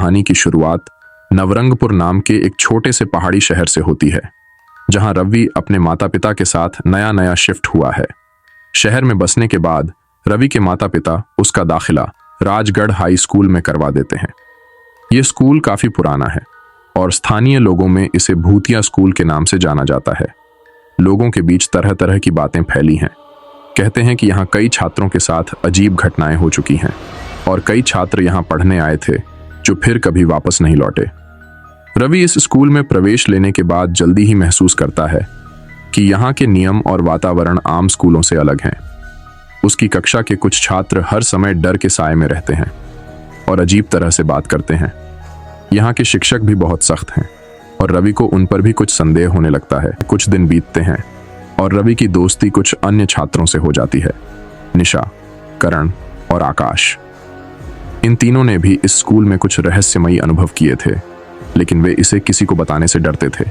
कहानी की शुरुआत नवरंगपुर नाम के एक छोटे से पहाड़ी शहर से होती है, जहां रवि अपने माता पिता के साथ नया नया शिफ्ट हुआ है। शहर में बसने के बाद रवि के माता पिता उसका दाखिला राजगढ़ हाई स्कूल में करवा देते हैं। ये स्कूल काफी पुराना है और स्थानीय लोगों में इसे भूतिया स्कूल के नाम से जाना जाता है। लोगों के बीच तरह तरह की बातें फैली हैं। कहते हैं कि यहाँ कई छात्रों के साथ अजीब घटनाएं हो चुकी हैं और कई छात्र यहाँ पढ़ने आए थे जो फिर कभी वापस नहीं लौटे। रवि इस स्कूल में प्रवेश लेने के बाद जल्दी ही महसूस करता है कि यहाँ के नियम और वातावरण आम स्कूलों से अलग हैं। उसकी कक्षा के कुछ छात्र हर समय डर के साए में रहते हैं और अजीब तरह से बात करते हैं। यहाँ के शिक्षक भी बहुत सख्त हैं और रवि को उन पर भी कुछ संदेह होने लगता है। कुछ दिन बीतते हैं और रवि की दोस्ती कुछ अन्य छात्रों से हो जाती है, निशा, करण और आकाश। इन तीनों ने भी इस स्कूल में कुछ रहस्यमयी अनुभव किए थे, लेकिन वे इसे किसी को बताने से डरते थे।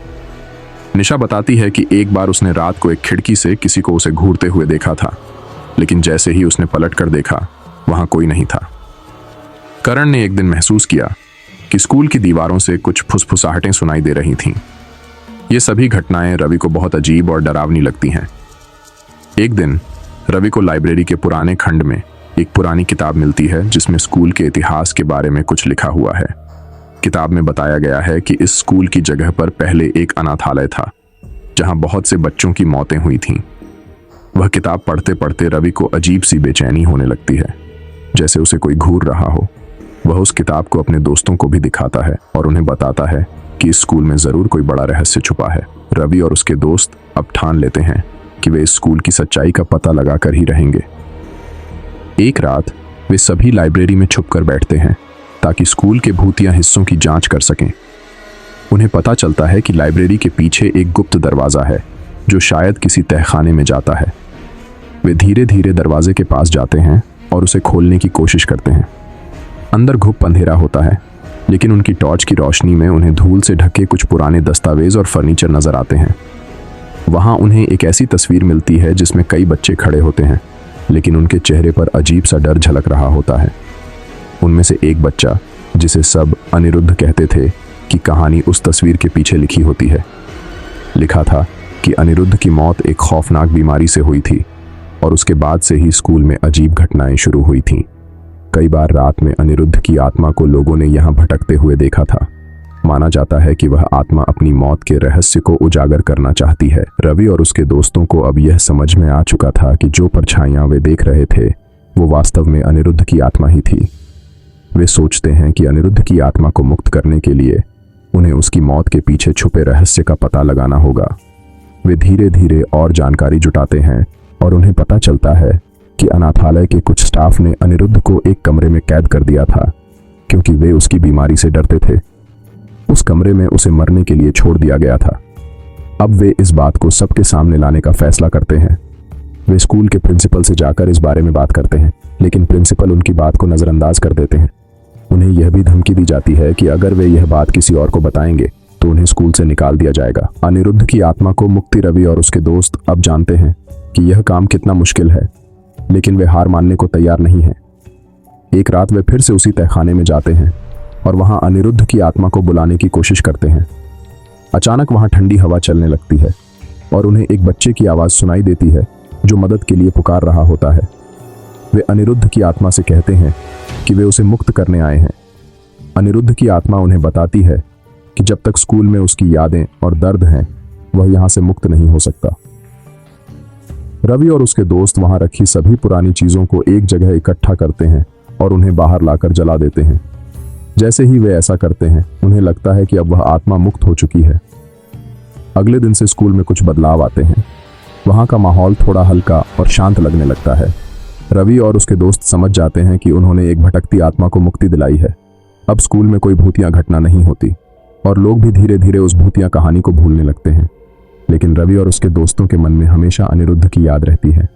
निशा बताती है कि एक बार उसने रात को एक खिड़की से किसी को उसे घूरते हुए देखा था, लेकिन जैसे ही उसने पलट कर देखा वहां कोई नहीं था। करण ने एक दिन महसूस किया कि स्कूल की दीवारों से कुछ फुसफुसाहटें सुनाई दे रही थीं। ये सभी घटनाएं रवि को बहुत अजीब और डरावनी लगती हैं। एक दिन रवि को लाइब्रेरी के पुराने खंड में एक पुरानी किताब मिलती है जिसमें स्कूल के इतिहास के बारे में कुछ लिखा हुआ है। किताब में बताया गया है कि इस स्कूल की जगह पर पहले एक अनाथालय था, जहां बहुत से बच्चों की मौतें हुई थीं। वह किताब पढ़ते पढ़ते रवि को अजीब सी बेचैनी होने लगती है, जैसे उसे कोई घूर रहा हो। वह उस किताब को अपने दोस्तों को भी दिखाता है और उन्हें बताता है कि इस स्कूल में जरूर कोई बड़ा रहस्य छुपा है। रवि और उसके दोस्त अब ठान लेते हैं कि वे इस स्कूल की सच्चाई का पता लगाकर ही रहेंगे। एक रात वे सभी लाइब्रेरी में छुपकर बैठते हैं ताकि स्कूल के भूतिया हिस्सों की जांच कर सकें। उन्हें पता चलता है कि लाइब्रेरी के पीछे एक गुप्त दरवाजा है जो शायद किसी तहखाने में जाता है। वे धीरे धीरे दरवाजे के पास जाते हैं और उसे खोलने की कोशिश करते हैं। अंदर घुप अंधेरा होता है, लेकिन उनकी टॉर्च की रोशनी में उन्हें धूल से ढके कुछ पुराने दस्तावेज और फर्नीचर नजर आते हैं। वहां उन्हें एक ऐसी तस्वीर मिलती है जिसमें कई बच्चे खड़े होते हैं, लेकिन उनके चेहरे पर अजीब सा डर झलक रहा होता है। उनमें से एक बच्चा, जिसे सब अनिरुद्ध कहते थे, की कहानी उस तस्वीर के पीछे लिखी होती है। लिखा था कि अनिरुद्ध की मौत एक खौफनाक बीमारी से हुई थी और उसके बाद से ही स्कूल में अजीब घटनाएं शुरू हुई थीं। कई बार रात में अनिरुद्ध की आत्मा को लोगों ने यहाँ भटकते हुए देखा था। माना जाता है कि वह आत्मा अपनी मौत के रहस्य को उजागर करना चाहती है। रवि और उसके दोस्तों को अब यह समझ में आ चुका था कि जो परछाइयां वे देख रहे थे वो वास्तव में अनिरुद्ध की आत्मा ही थी। वे सोचते हैं कि अनिरुद्ध की आत्मा को मुक्त करने के लिए उन्हें उसकी मौत के पीछे छुपे रहस्य का पता लगाना होगा। वे धीरे धीरे और जानकारी जुटाते हैं और उन्हें पता चलता है कि अनाथालय के कुछ स्टाफ ने अनिरुद्ध को एक कमरे में कैद कर दिया था क्योंकि वे उसकी बीमारी से डरते थे। उस कमरे में उसे मरने के लिए छोड़ दिया गया था। अब वे इस बात को सबके सामने लाने का फैसला करते हैं। वे स्कूल के प्रिंसिपल से जाकर इस बारे में बात करते हैं, लेकिन प्रिंसिपल उनकी बात को नजरअंदाज कर देते हैं। उन्हें यह भी धमकी दी जाती है कि अगर वे यह बात किसी और को बताएंगे तो उन्हें स्कूल से निकाल दिया जाएगा। अनिरुद्ध की आत्मा को मुक्ति रवि और उसके दोस्त अब जानते हैं कि यह काम कितना मुश्किल है, लेकिन वे हार मानने को तैयार नहीं हैं। एक रात वे फिर से उसी तहखाने में जाते हैं और वहां अनिरुद्ध की आत्मा को बुलाने की कोशिश करते हैं। अचानक वहां ठंडी हवा चलने लगती है और उन्हें एक बच्चे की आवाज सुनाई देती है जो मदद के लिए पुकार रहा होता है। वे अनिरुद्ध की आत्मा से कहते हैं कि वे उसे मुक्त करने आए हैं। अनिरुद्ध की आत्मा उन्हें बताती है कि जब तक स्कूल में उसकी यादें और दर्द हैं, वह यहां से मुक्त नहीं हो सकता। रवि और उसके दोस्त वहां रखी सभी पुरानी चीजों को एक जगह इकट्ठा करते हैं और उन्हें बाहर लाकर जला देते हैं। जैसे ही वे ऐसा करते हैं, उन्हें लगता है कि अब वह आत्मा मुक्त हो चुकी है। अगले दिन से स्कूल में कुछ बदलाव आते हैं। वहां का माहौल थोड़ा हल्का और शांत लगने लगता है। रवि और उसके दोस्त समझ जाते हैं कि उन्होंने एक भटकती आत्मा को मुक्ति दिलाई है। अब स्कूल में कोई भूतिया घटना नहीं होती और लोग भी धीरे धीरे उस भूतिया कहानी को भूलने लगते हैं। लेकिन रवि और उसके दोस्तों के मन में हमेशा अनिरुद्ध की याद रहती है।